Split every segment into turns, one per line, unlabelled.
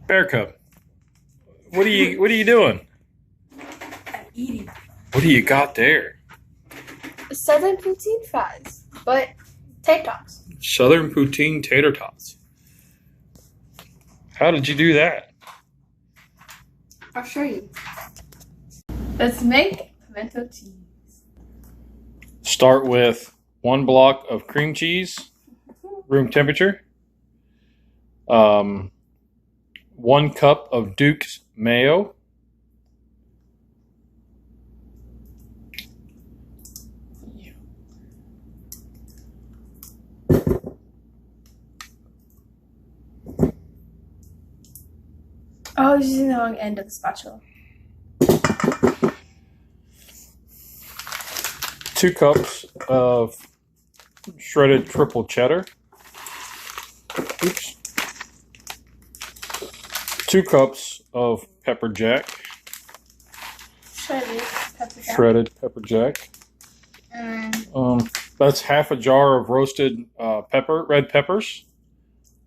Bear Cub, what are you doing?
I'm eating.
What do you got there?
Southern poutine fries, but tater tots.
Southern poutine tater tots. How did you do that?
I'll show you. Let's make pimento cheese.
Start with 1 block of cream cheese, room temperature. 1 cup of Duke's mayo.
Oh, I was using the wrong end of the spatula.
2 cups of shredded triple cheddar. Oops. 2 cups of pepper jack.
Shredded
pepper jack.
And
That's half a jar of roasted red peppers,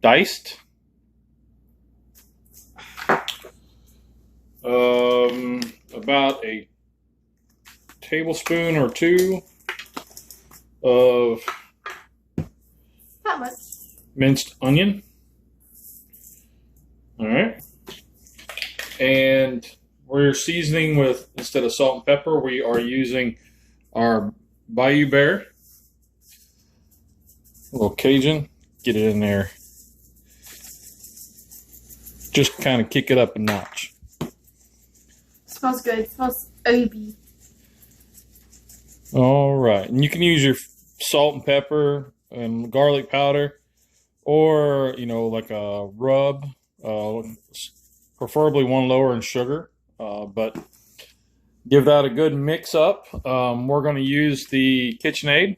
diced. About a tablespoon or 2 of
not much.
minced onion. All right. And we're seasoning with, instead of salt and pepper, we are using our Bayou Bear. A little Cajun. Get it in there. Just kind of kick it up a notch.
Smells good. It smells herby.
All right. And you can use your salt and pepper and garlic powder, or, like a rub, preferably one lower in sugar, but give that a good mix up. We're going to use the KitchenAid.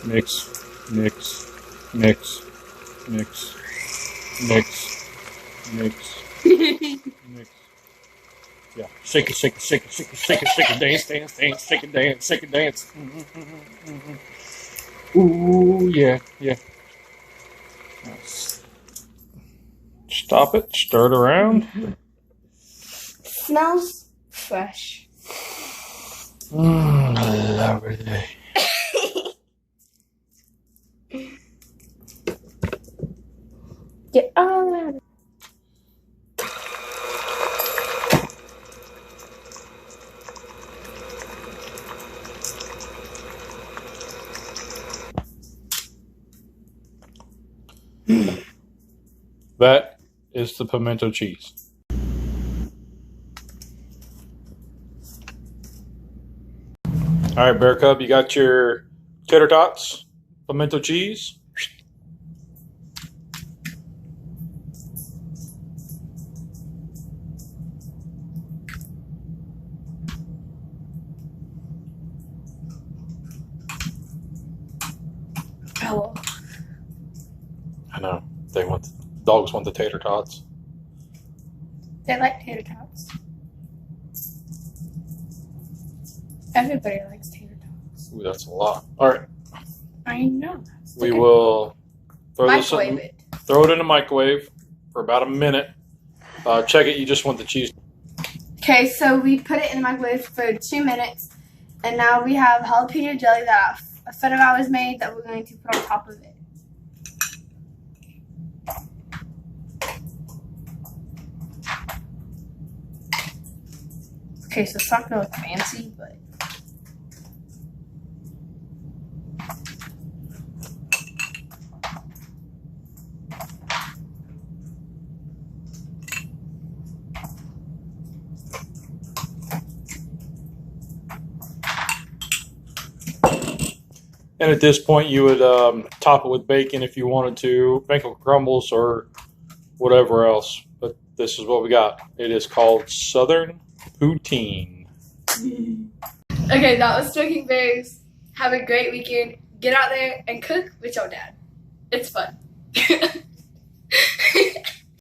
Mix, mix, mix, mix, mix, mix, mix. Yeah, shake it, shake it, shake it, shake it, shake it, shake it, dance, dance, dance, shake it, dance, shake it, dance. Ooh, yeah, yeah. Stop it, stir it around.
Smells fresh.
Lovely.
Get all out of it.
That is the pimento cheese. All right, Bear Cub, you got your tater tots, pimento cheese.
Oh.
I know. Dogs want the tater tots.
They like tater tots. Everybody likes tater tots.
Ooh, that's a lot. All right.
I know.
We will throw
Microwave it.
Throw it in the microwave for about a minute. Check it. You just want the cheese.
Okay, so we put it in the microwave for 2 minutes, and now we have jalapeno jelly that a friend of ours made that we're going to put on top of it. Okay, so it's not going to look fancy, but...
And at this point, you would top it with bacon if you wanted to, bacon crumbles or whatever else. But this is what we got. It is called Southern Poutine.
Okay, that was Smoking Bears. Have a great weekend. Get out there and cook with your dad. It's fun.